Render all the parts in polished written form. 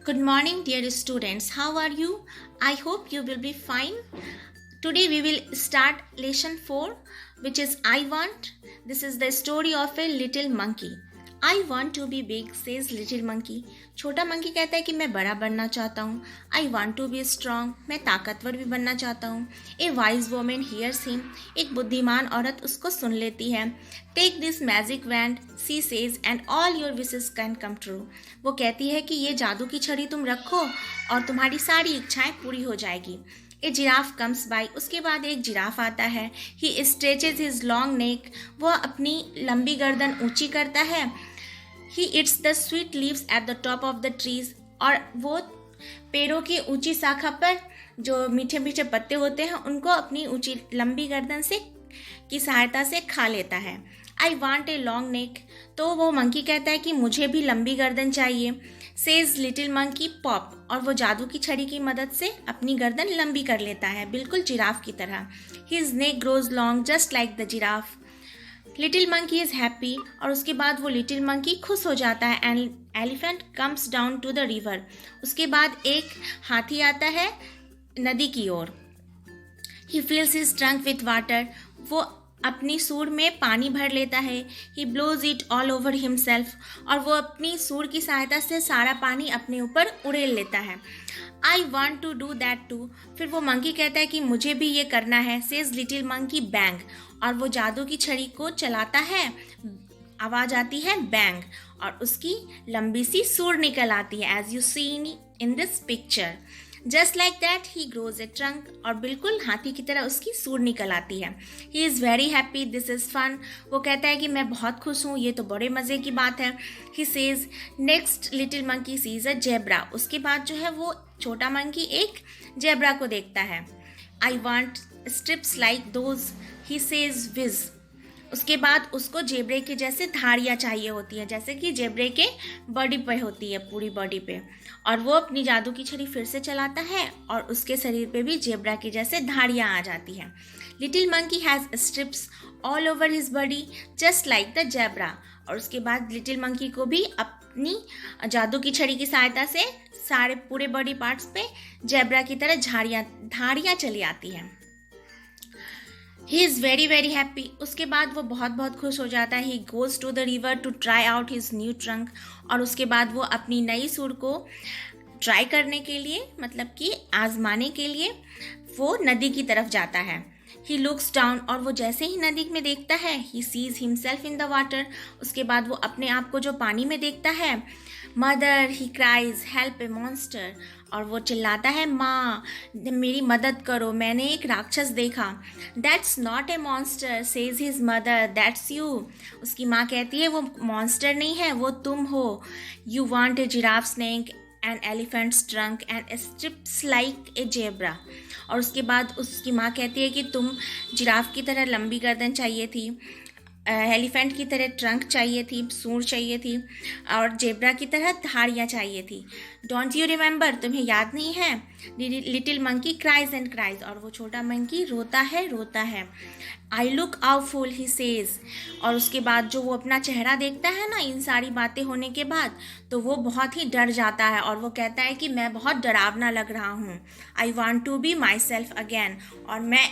Good morning, dear students. How are you? I hope you will be fine. Today we will start lesson 4, which is I want. This is the story of a little monkey. I want to be big, says little monkey. छोटा monkey कहता है कि मैं बड़ा बनना चाहता हूँ. I want to be strong. मैं ताकतवर भी बनना चाहता हूँ. A wise woman hears him. एक बुद्धिमान औरत उसको सुन लेती है. Take this magic wand, she says, and all your wishes can come true. वो कहती है कि ये जादू की छड़ी तुम रखो और तुम्हारी सारी इच्छाएं पूरी हो जाएगी. A giraffe comes by. उसके बाद एक जिराफ आता है. He stretches his long neck. वह अपनी लंबी गर्दन ऊंची करता है. He eats the sweet leaves at the top of the trees. और वो पेड़ों की ऊंची शाखा पर जो मीठे मीठे पत्ते होते हैं उनको अपनी ऊंची लंबी गर्दन से की सहायता से खा लेता है. I want a long neck. तो वो मंकी कहता है कि मुझे भी लंबी गर्दन चाहिए. Says little monkey pop. और वो जादू की छड़ी की मदद से अपनी गर्दन लंबी कर लेता है, बिल्कुल जिराफ की तरह. His neck grows long just like the giraffe. Little monkey is happy. और उसके बाद वो लिटिल मंकी खुश हो जाता है. And elephant comes down to the river. उसके बाद एक हाथी आता है नदी की ओर. He fills his trunk with water. वो अपनी सूंड में पानी भर लेता है. He blows it all over himself. और वो अपनी सूंड की सहायता से सारा पानी अपने ऊपर उड़ेल लेता है. I want to do that too. फिर वो मंकी कहता है कि मुझे भी ये करना है. Says little monkey bang. और वो जादू की छड़ी को चलाता है. आवाज आती है बैंग और उसकी लंबी सी सूंड निकल आती है. As you see in this picture. Just like that he grows a trunk. और बिल्कुल हाथी की तरह उसकी सूंड निकल आती है. He is very happy. This is fun. वो कहता है कि मैं बहुत खुश हूँ, ये तो बड़े मज़े की बात है. He says next little monkey sees a zebra. उसके बाद जो है वो छोटा मंकी एक जेब्रा को देखता है. I want stripes like those. He says this. उसके बाद उसको जेब्रे के जैसे धारियाँ चाहिए होती हैं, जैसे कि जेब्रे के बॉडी पे होती है, पूरी बॉडी पे. और वो अपनी जादू की छड़ी फिर से चलाता है और उसके शरीर पे भी जेब्रा के जैसे धारियाँ आ जाती हैं. Little monkey has strips all over his body just like the zebra. और उसके बाद लिटिल मंकी को भी अपनी जादू की छड़ी की सहायता से सारे पूरे बॉडी पार्ट्स पे जेब्रा की तरह धारियाँ चली आती हैं. He is very very happy. उसके बाद वो बहुत बहुत खुश हो जाता है. He goes to the river to try out his new trunk. और उसके बाद वो अपनी नई सूंड को ट्राई करने के लिए, मतलब कि आजमाने के लिए वो नदी की तरफ जाता है. He looks down. और वो जैसे ही नदी में देखता है, he sees himself in the water. उसके बाद वो अपने आप को जो पानी में देखता है. मदर ही क्राइज हेल्प ए मॉन्स्टर. और वो चिल्लाता है, माँ मेरी मदद करो, मैंने एक राक्षस देखा. That's not a monster says his mother, that's you. उसकी माँ कहती है वो मॉन्स्टर नहीं है, वो तुम हो. You want a giraffe snake an elephant's trunk and stripes like a zebra. और उसके बाद उसकी माँ कहती है कि तुम जिराफ की तरह लंबी गर्दन चाहिए थी, एलिफेंट की तरह ट्रंक चाहिए थी, सूंड चाहिए थी, और जेब्रा की तरह धारियाँ चाहिए थी. Don't you remember. तुम्हें याद नहीं है. Little monkey cries and cries. और वो छोटा मंकी रोता है. आई लुक आउ फूल ही सेज. और उसके बाद जो वो अपना चेहरा देखता है ना इन सारी बातें होने के बाद, तो वो बहुत ही डर जाता है और वो कहता है कि मैं बहुत डरावना लग रहा हूँ. I want to be myself again. और मैं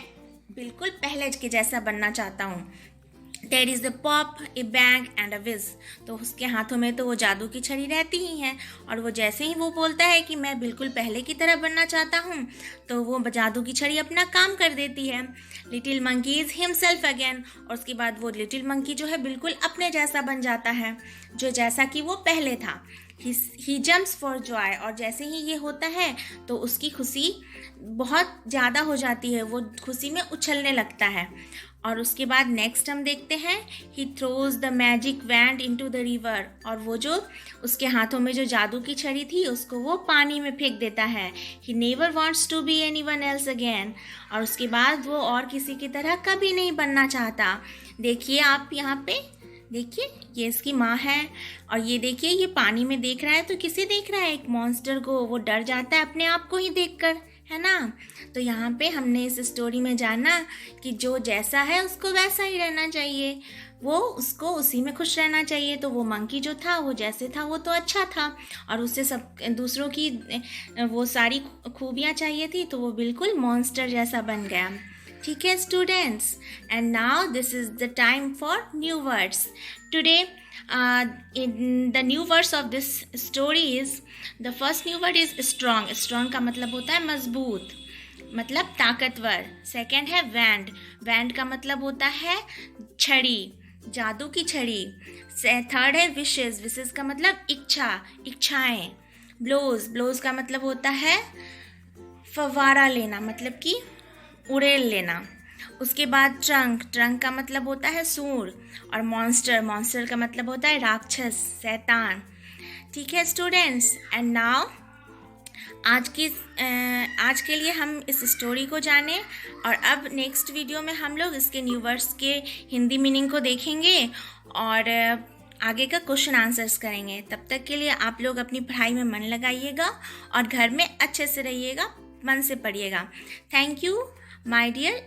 बिल्कुल पहले के जैसा बनना चाहता हूँ. There is a pop, a bang and a whiz. तो उसके हाथों में तो वो जादू की छड़ी रहती ही है. और वो जैसे ही वो बोलता है कि मैं बिल्कुल पहले की तरह बनना चाहता हूँ, तो वो जादू की छड़ी अपना काम कर देती है. Little monkey is himself again. और उसके बाद वो लिटिल मंकी जो है बिल्कुल अपने जैसा बन जाता है, जो जैसा कि वो पहले था. He jumps for Joy. और जैसे ही ये होता है तो उसकी खुशी बहुत ज़्यादा हो जाती है, वो खुशी में उछलने लगता है. और उसके बाद नेक्स्ट हम देखते हैं, he throws the magic wand into the river. और वो जो उसके हाथों में जो जादू की छड़ी थी उसको वो पानी में फेंक देता है. He never wants to be anyone else again. और उसके बाद वो और किसी की तरह कभी नहीं बनना चाहता. देखिए आप यहाँ पे देखिए, ये इसकी माँ है और ये देखिए ये पानी में देख रहा है. तो किसे देख रहा है? एक मॉन्स्टर को. वो डर जाता है अपने आप को ही देखकर, है ना. तो यहाँ पे हमने इस स्टोरी में जाना कि जो जैसा है उसको वैसा ही रहना चाहिए. वो उसको उसी में खुश रहना चाहिए। तो वो मंकी जो था वो जैसे था वो तो अच्छा था, और उससे सब दूसरों की वो सारी खूबियाँ चाहिए थी, तो वो बिल्कुल मॉन्स्टर जैसा बन गया। ठीक है students, and now this is the time for new words today. in the new words of this story is, the first new word is strong. strong का मतलब होता है मजबूत, मतलब ताकतवर। सेकंड है वैंड। वैंड का मतलब होता है छड़ी, जादू की छड़ी। थर्ड है विशेस। विशेस का मतलब इच्छा, इच्छाएं। ब्लोज। ब्लोज का मतलब होता है फवारा लेना, मतलब कि उड़ेल लेना। उसके बाद ट्रंक। ट्रंक का मतलब होता है सूंड। और मॉन्स्टर। मॉन्स्टर का मतलब होता है राक्षस, शैतान। ठीक है स्टूडेंट्स, एंड नाउ आज के लिए हम इस स्टोरी को जाने, और अब नेक्स्ट वीडियो में हम लोग इसके न्यू वर्ड्स के हिंदी मीनिंग को देखेंगे और आगे का क्वेश्चन आंसर्स करेंगे। तब तक के लिए आप लोग अपनी पढ़ाई में मन लगाइएगा और घर में अच्छे से रहिएगा, मन से पढ़िएगा। Thank you my dear